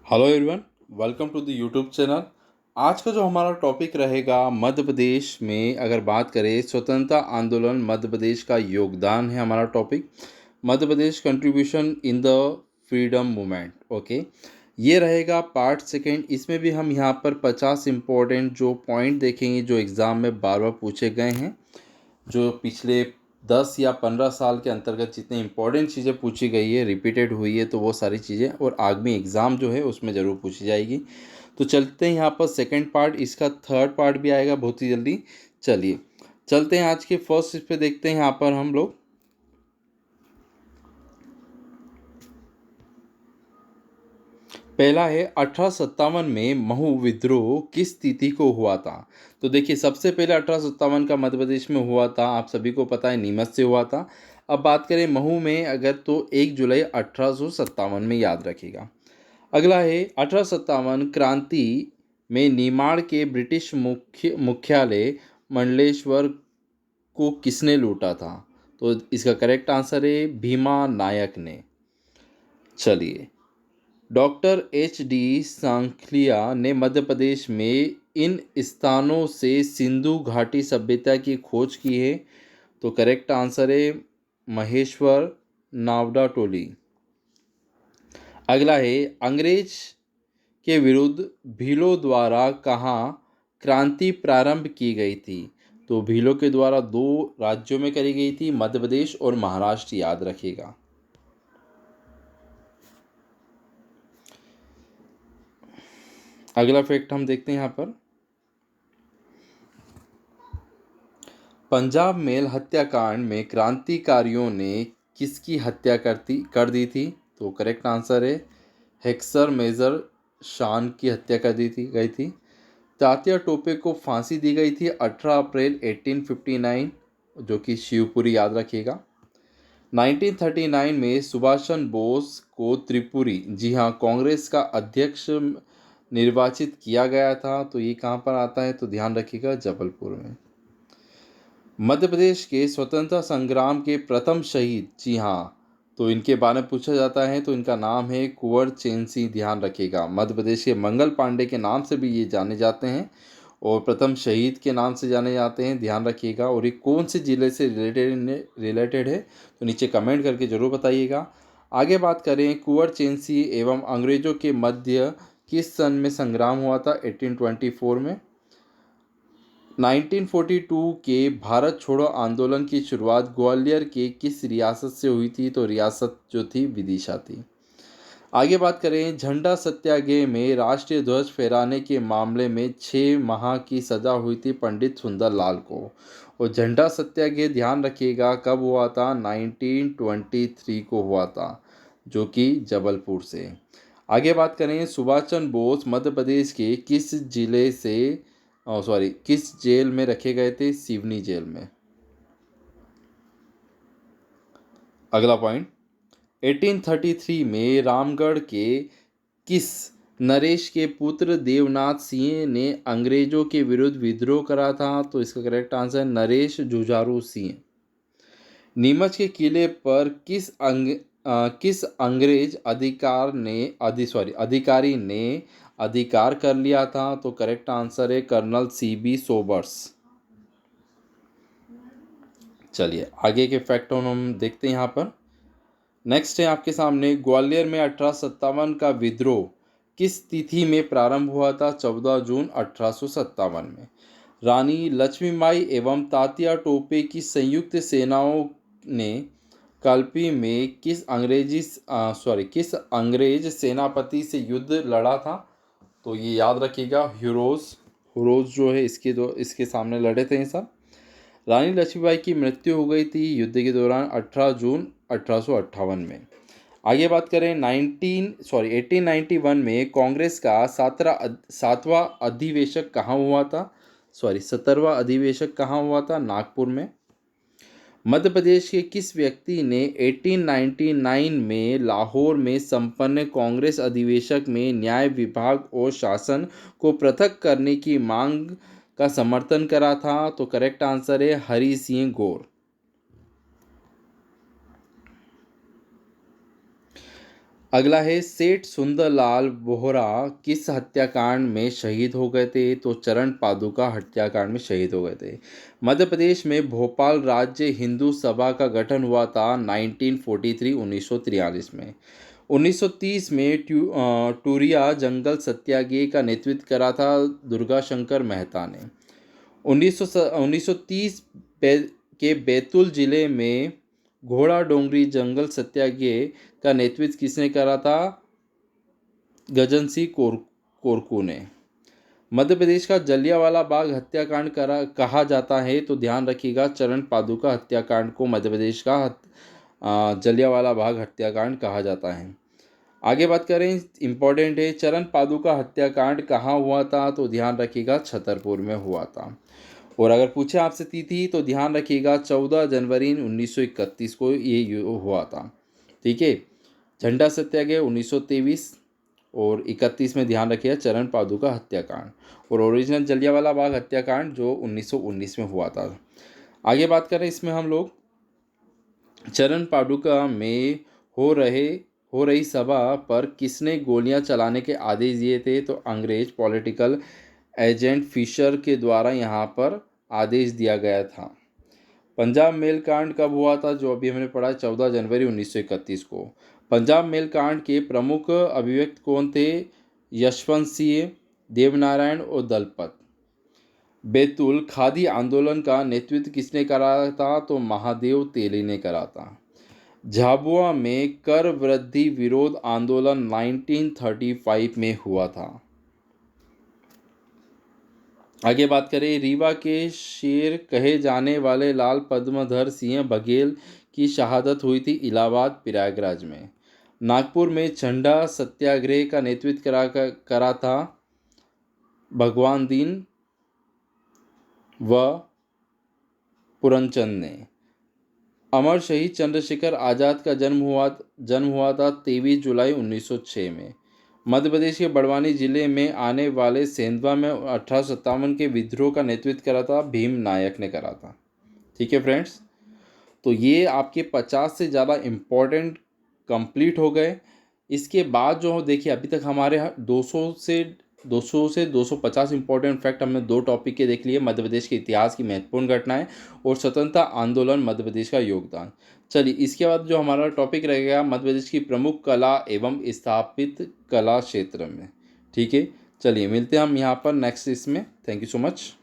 Hello everyone, welcome to the YouTube channel. आज का जो हमारा टॉपिक रहेगा, मध्य प्रदेश में अगर बात करें स्वतंत्रता आंदोलन, मध्य प्रदेश का योगदान है हमारा topic. Madhya Pradesh contribution in the freedom movement. Okay, ये रहेगा पार्ट सेकेंड। इसमें भी हम यहाँ पर 50 इम्पोर्टेंट जो पॉइंट देखेंगे जो एग्ज़ाम में बार बार पूछे गए हैं, जो पिछले 10 या 15 साल के अंतर्गत जितनी इंपॉर्टेंट चीज़ें पूछी गई है, रिपीटेड हुई है, तो वो सारी चीज़ें और आगामी एग्ज़ाम जो है उसमें ज़रूर पूछी जाएगी। तो चलते हैं यहाँ पर सेकंड पार्ट, इसका थर्ड पार्ट भी आएगा बहुत ही जल्दी। चलिए चलते हैं आज के फर्स्ट इस पे देखते हैं यहाँ पर हम लोग। पहला है 1857 में महू विद्रोह किस तिथि को हुआ था। तो देखिए, सबसे पहले 1857 का मध्य प्रदेश में हुआ था, आप सभी को पता है, नीमच से हुआ था। अब बात करें महू में अगर, तो 1 जुलाई 1857 में, याद रखिएगा। अगला है 1857 क्रांति में निमाड़ के ब्रिटिश मुख्यालय मंडलेश्वर को किसने लूटा था। तो इसका करेक्ट आंसर है भीमा नायक ने। चलिए, डॉक्टर एच डी सांखलिया ने मध्य प्रदेश में इन स्थानों से सिंधु घाटी सभ्यता की खोज की है। तो करेक्ट आंसर है महेश्वर नावडा टोली। अगला है अंग्रेज के विरुद्ध भीलों द्वारा कहाँ क्रांति प्रारंभ की गई थी। तो भीलों के द्वारा 2 राज्यों में करी गई थी, मध्य प्रदेश और महाराष्ट्र, याद रखिएगा। अगला फैक्ट हम देखते हैं यहाँ पर, पंजाब मेल हत्याकांड में क्रांतिकारियों ने किसकी हत्या कर दी थी। तो करेक्ट आंसर है हेक्सर मेजर शान की हत्या कर दी गई थी। तात्या टोपे को फांसी दी गई थी 18 अप्रैल 1859, जो कि शिवपुरी, याद रखिएगा। 1939 में सुभाष चंद्र बोस को त्रिपुरी, जी हाँ, कांग्रेस का अध्यक्ष निर्वाचित किया गया था। तो ये कहाँ पर आता है, तो ध्यान रखिएगा, जबलपुर में। मध्य प्रदेश के स्वतंत्रता संग्राम के प्रथम शहीद, जी हाँ, तो इनके बारे में पूछा जाता है, तो इनका नाम है कुंवर चैन सिंह, ध्यान रखिएगा। मध्य प्रदेश के मंगल पांडे के नाम से भी ये जाने जाते हैं और प्रथम शहीद के नाम से जाने जाते हैं, ध्यान रखिएगा। और ये कौन से ज़िले से रिलेटेड है, तो नीचे कमेंट करके ज़रूर बताइएगा। आगे बात करें, कुंवर चैन सिंह एवं अंग्रेजों के मध्य किस सन में संग्राम हुआ था। 1824 में। 1942 के भारत छोड़ो आंदोलन की शुरुआत ग्वालियर के किस रियासत से हुई थी। तो रियासत जो थी विदिशा थी। आगे बात करें, झंडा सत्याग्रह में राष्ट्रीय ध्वज फहराने के मामले में 6 माह की सजा हुई थी पंडित सुंदरलाल को। और झंडा सत्याग्रह, ध्यान रखिएगा, कब हुआ था, 1923 को हुआ था, जो कि जबलपुर से। आगे बात करें, सुभाष चंद्र बोस मध्य प्रदेश के किस जिले से, किस जेल में रखे गए थे। सिवनी जेल में। अगला पॉइंट, 1833 में रामगढ़ के किस नरेश के पुत्र देवनाथ सिंह ने अंग्रेजों के विरुद्ध विद्रोह करा था। तो इसका करेक्ट आंसर है नरेश जुझारू सिंह। नीमच के किले पर किस अंग्रेज अधिकारी ने अधिकार कर लिया था। तो करेक्ट आंसर है कर्नल CB सोबर्स। चलिए आगे के फैक्ट हम देखते हैं यहाँ पर। नेक्स्ट है आपके सामने, ग्वालियर में 1857 का विद्रोह किस तिथि में प्रारंभ हुआ था। 14 जून 1857 में। रानी लक्ष्मीबाई एवं तात्या टोपे की संयुक्त सेनाओं ने कल्पी में किस अंग्रेज सेनापति से युद्ध लड़ा था। तो ये याद रखिएगा, हुरोज जो है, इसके सामने लड़े थे ये सब। रानी लक्ष्मीबाई की मृत्यु हो गई थी युद्ध के दौरान 18 जून 1858 में। आगे बात करें, 1891 में कांग्रेस का 17वां अधिवेशक कहाँ हुआ था। 17वां अधिवेशक कहाँ हुआ था, नागपुर में। मध्य प्रदेश के किस व्यक्ति ने 1899 में लाहौर में संपन्न कांग्रेस अधिवेशक में न्याय विभाग और शासन को पृथक करने की मांग का समर्थन करा था। तो करेक्ट आंसर है हरि सिंह गौर। अगला है सेठ सुंदरलाल बोहरा किस हत्याकांड में शहीद हो गए थे? तो चरण पादुका हत्याकांड में शहीद हो गए थे। मध्य प्रदेश में भोपाल राज्य हिंदू सभा का गठन हुआ था 1943 में। 1930 में टूरिया जंगल सत्याग्रह का नेतृत्व करा था दुर्गा शंकर मेहता ने। 1930 के बैतूल जिले में घोड़ा डोंगरी जंगल सत्याग्रह का नेतृत्व किसने करा था? गजन सिंह कोरकू ने। मध्य प्रदेश का जलियांवाला बाग हत्याकांड कहा जाता है, तो ध्यान रखिएगा चरण पादुका हत्याकांड को मध्य प्रदेश का जलियांवाला बाग हत्याकांड कहा जाता है। आगे बात करें, इम्पोर्टेंट है, चरण पादुका हत्याकांड कहाँ हुआ था? तो ध्यान रखिएगा छतरपुर में हुआ था। और अगर पूछे आपसे तिथि तो ध्यान रखिएगा 14 जनवरी 1931 को ये हुआ था। ठीक है, झंडा सत्याग्रह 1923 और 31 में ध्यान रखिएगा चरण पादुका हत्याकांड। और ओरिजिनल जलियांवाला बाग हत्याकांड जो 1919 में हुआ था। आगे बात करें इसमें हम लोग चरण पादुका में हो रही सभा पर किसने गोलियां चलाने के आदेश दिए थे? तो अंग्रेज पॉलिटिकल एजेंट फिशर के द्वारा यहाँ पर आदेश दिया गया था। पंजाब मेल कांड कब हुआ था? जो अभी हमने पढ़ा 14 जनवरी 1931 को। पंजाब मेल कांड के प्रमुख अभिव्यक्त कौन थे? यशवंत सिंह, देवनारायण और दलपत। बैतूल खादी आंदोलन का नेतृत्व किसने करा था? तो महादेव तेली ने करा था। झाबुआ में कर वृद्धि विरोध आंदोलन 1935 में हुआ था। आगे बात करें, रीवा के शेर कहे जाने वाले लाल पद्मधर सिंह बघेल की शहादत हुई थी इलाहाबाद प्रयागराज में। नागपुर में झंडा सत्याग्रह का नेतृत्व करा था भगवान दीन व पुरनचंद ने। अमर शहीद चंद्रशेखर आज़ाद का जन्म हुआ था 23 जुलाई 1906 में। मध्य प्रदेश के बड़वानी जिले में आने वाले सेंधवा में 1857 के विद्रोह का नेतृत्व करा था भीम नायक ने करा था। ठीक है फ्रेंड्स, तो ये आपके 50 से ज़्यादा इम्पोर्टेंट कंप्लीट हो गए। इसके बाद जो देखिए अभी तक हमारे 200 से 250 इंपॉर्टेंट फैक्ट हमने 2 टॉपिक के देख लिए, मध्य प्रदेश के इतिहास की महत्वपूर्ण घटनाएं और स्वतंत्रता आंदोलन मध्य प्रदेश का योगदान। चलिए इसके बाद जो हमारा टॉपिक रहेगा मध्य प्रदेश की प्रमुख कला एवं स्थापित कला क्षेत्र में। ठीक है, चलिए मिलते हैं हम यहाँ पर नेक्स्ट इसमें। Thank you so much.